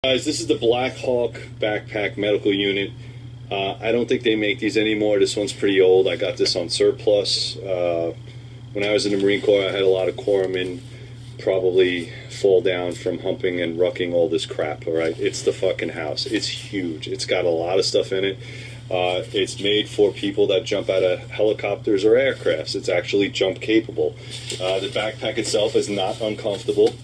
Guys, this is the Black Hawk backpack medical unit. I don't think they make these anymore. This one's pretty old. I got this on surplus. When I was in the Marine Corps, I had a lot of corpsmen probably fall down from humping and rucking all this crap, all right? It's the fucking house. It's huge. It's got a lot of stuff in it. It's made for people that jump out of helicopters or aircrafts. It's actually jump capable. The backpack itself is not uncomfortable,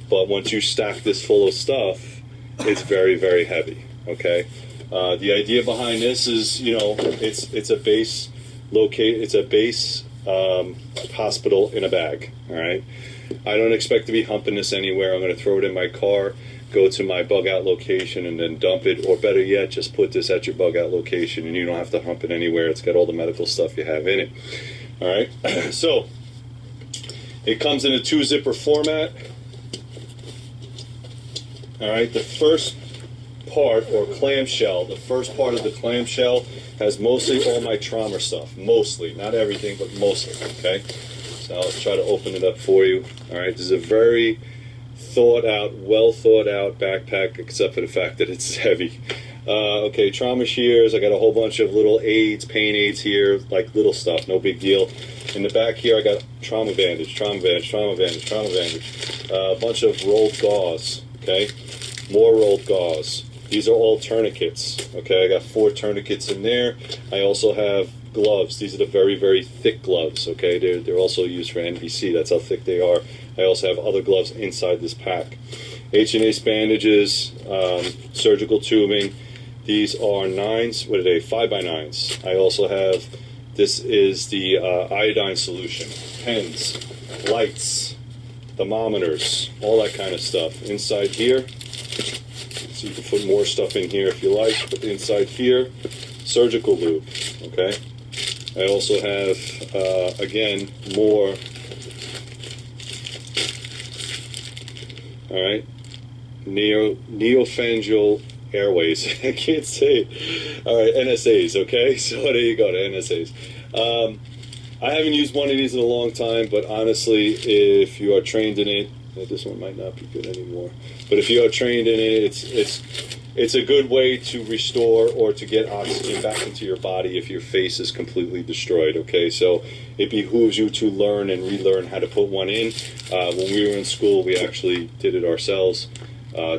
but once you stack this full of stuff, it's very, very heavy, okay? The idea behind this is, you know, it's a base hospital in a bag, all right? I don't expect to be humping this anywhere. I'm going to throw it in my car, go to my bug out location, and then dump it, or better yet, just put this at your bug out location, and you don't have to hump it anywhere. It's got all the medical stuff you have in it, all right? So, it comes in a 2-zipper format. All right, the first part, or clamshell, the first part of the clamshell has mostly all my trauma stuff. Mostly, not everything, but mostly, okay? So I'll try to open it up for you. All right, this is a very thought out, well thought out backpack, except for the fact that it's heavy. Okay, trauma shears. I got a whole bunch of little aids, pain aids here, like little stuff, no big deal. In the back here, I got trauma bandage, trauma bandage, trauma bandage, trauma bandage. A bunch of rolled gauze, okay? More rolled gauze. These are all tourniquets, okay? I got 4 tourniquets in there. I also have gloves. These are the very, very thick gloves, okay? They're also used for NBC. That's how thick they are. I also have other gloves inside this pack. H&H bandages, surgical tubing. These are 9s. What are they? 5x9s. I also have, this is the iodine solution. Pens, lights, thermometers, all that kind of stuff. Inside here, so you can put more stuff in here if you like, but inside here, surgical lube, okay? I also have, again, more, all right, neopharyngeal airways. I can't say it. All right, NSAs, okay? So there you go, the NSAs. I haven't used one of these in a long time, but honestly, if you are trained in it, this one might not be good anymore, but if you are trained in it, it's a good way to restore or to get oxygen back into your body if your face is completely destroyed, okay? So it behooves you to learn and relearn how to put one in. When we were in school, we actually did it ourselves,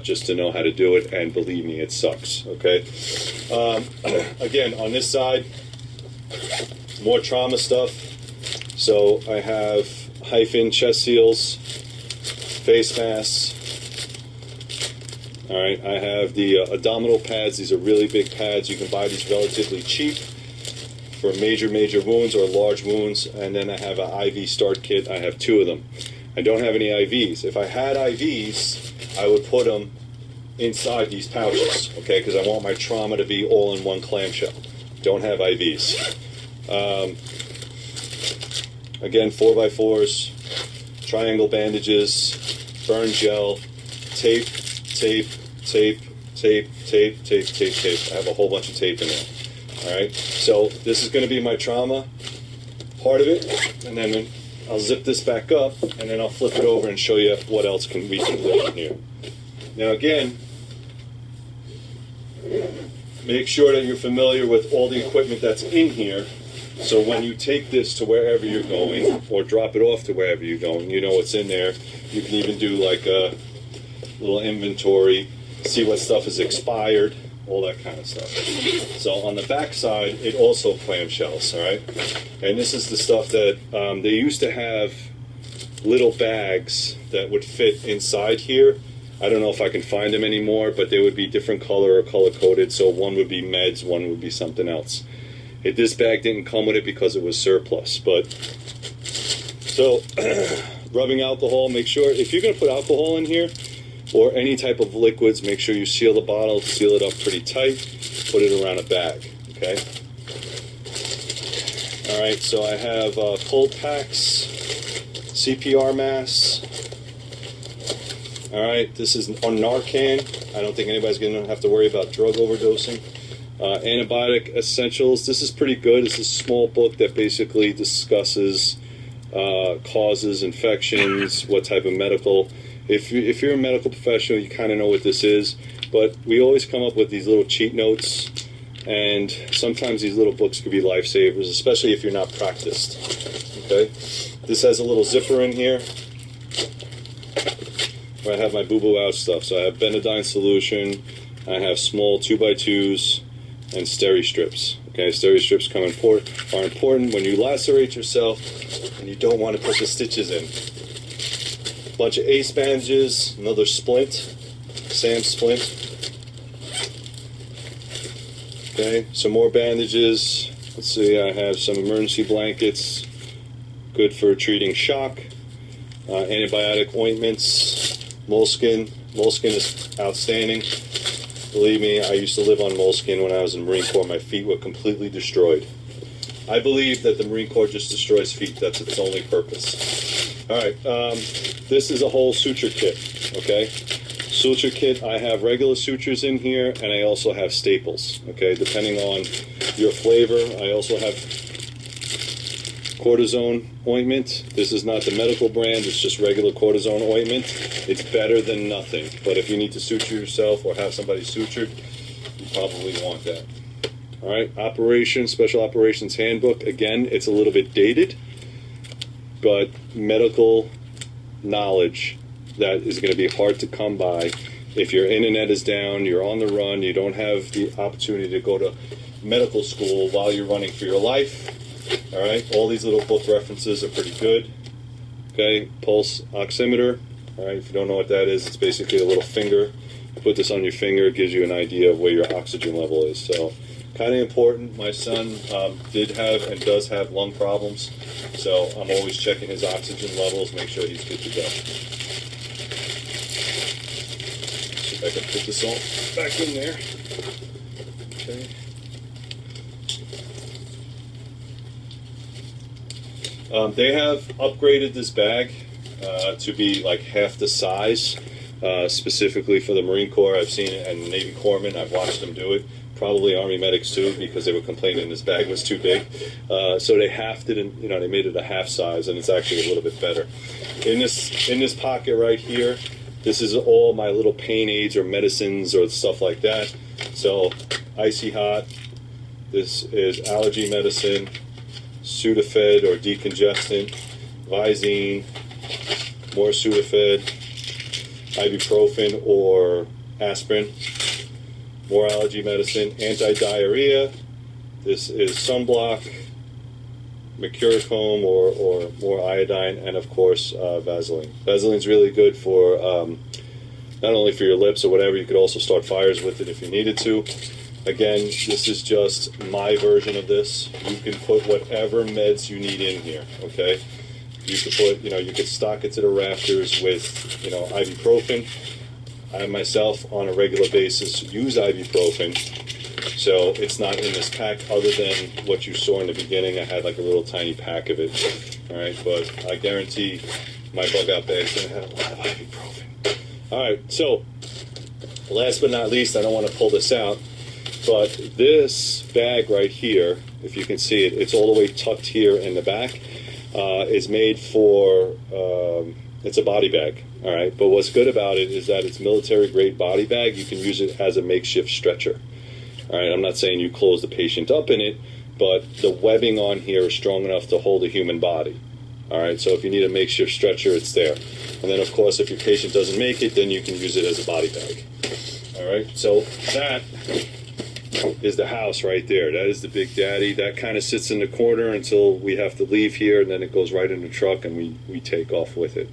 just to know how to do it, and believe me, it sucks, okay? Again, on this side, more trauma stuff. So I have hyphen chest seals, face masks. All right, I have the abdominal pads. These are really big pads. You can buy these relatively cheap for major wounds or large wounds. And then I have an IV start kit. I have 2 of them. I don't have any IVs. If I had IVs, I would put them inside these pouches, okay, because I want my trauma to be all in one clamshell. Don't have IVs. Again, 4x4s, triangle bandages, burn gel, tape. I have a whole bunch of tape in there. All right, so this is going to be my trauma part of it, and then I'll zip this back up, and then I'll flip it over and show you what else we can put in here. Now again, make sure that you're familiar with all the equipment that's in here, so when you take this to wherever you're going, or drop it off to wherever you're going, you know what's in there. You can even do like a little inventory, see what stuff is expired, all that kind of stuff. So on the back side, it also clamshells, all right? And this is the stuff that they used to have little bags that would fit inside here. I don't know if I can find them anymore, but they would be different color or color-coded, so one would be meds, one would be something else. This bag didn't come with it because it was surplus, but so rubbing alcohol, make sure, if you're going to put alcohol in here, or any type of liquids, make sure you seal the bottle, seal it up pretty tight, put it around a bag, okay? All right, so I have cold packs, CPR masks. All right, this is on Narcan. I don't think anybody's going to have to worry about drug overdosing. Antibiotic essentials. This is pretty good. It's a small book that basically discusses causes, infections, what type of medical. If you're a medical professional, you kind of know what this is. But we always come up with these little cheat notes, and sometimes these little books could be lifesavers, especially if you're not practiced. Okay? This has a little zipper in here where I have my boo-boo out stuff. So I have Benadine solution, I have small 2x2s, and steri strips. Okay, steri strips are important when you lacerate yourself and you don't want to put the stitches in. Bunch of ace bandages, another splint, Sam splint. Okay, some more bandages. Let's see, I have some emergency blankets, good for treating shock. Antibiotic ointments, moleskin. Moleskin is outstanding. Believe me, I used to live on moleskin when I was in the Marine Corps. My feet were completely destroyed. I believe that the Marine Corps just destroys feet. That's its only purpose. All right, this is a whole suture kit, okay? Suture kit, I have regular sutures in here, and I also have staples, okay? Depending on your flavor, I also have cortisone ointment. This is not the medical brand, it's just regular cortisone ointment. It's better than nothing, but if you need to suture yourself or have somebody sutured, you probably want that. All right, Special Operations Handbook. Again, it's a little bit dated, but medical knowledge that is going to be hard to come by. If your internet is down, you're on the run, you don't have the opportunity to go to medical school while you're running for your life. All right, all these little book references are pretty good. Okay, pulse oximeter. All right, if you don't know what that is, it's basically a little finger. You put this on your finger, it gives you an idea of where your oxygen level is. So, kind of important. My son did have and does have lung problems, so I'm always checking his oxygen levels, make sure he's good to go. See if I can put this all back in there. Okay. They have upgraded this bag to be like half the size, specifically for the Marine Corps. I've seen it, and Navy Corpsmen, I've watched them do it. Probably Army medics too, because they were complaining this bag was too big. So they halved it, and they made it a half size, and it's actually a little bit better. In this pocket right here, this is all my little pain aids or medicines or stuff like that. So icy hot. This is allergy medicine. Sudafed or decongestant, Visine, more Sudafed, ibuprofen or aspirin, more allergy medicine, anti-diarrhea. This is sunblock, mercurochrome or more iodine, and of course Vaseline. Vaseline's really good for not only for your lips or whatever. You could also start fires with it if you needed to. Again, this is just my version of this. You can put whatever meds you need in here, okay? You could put, you could stock it to the rafters with, ibuprofen. I myself, on a regular basis, use ibuprofen, so it's not in this pack other than what you saw in the beginning. I had like a little tiny pack of it, all right? But I guarantee my bug-out bag's going to have a lot of ibuprofen. All right, so last but not least, I don't want to pull this out, but this bag right here, if you can see it, it's all the way tucked here in the back. It's made for, it's a body bag, all right? But what's good about it is that it's military-grade body bag. You can use it as a makeshift stretcher, all right? I'm not saying you close the patient up in it, but the webbing on here is strong enough to hold a human body, all right? So if you need a makeshift stretcher, it's there. And then, of course, if your patient doesn't make it, then you can use it as a body bag, all right? So that is the house right there. That is the Big Daddy. That kind of sits in the corner until we have to leave here, and then it goes right in the truck, and we take off with it.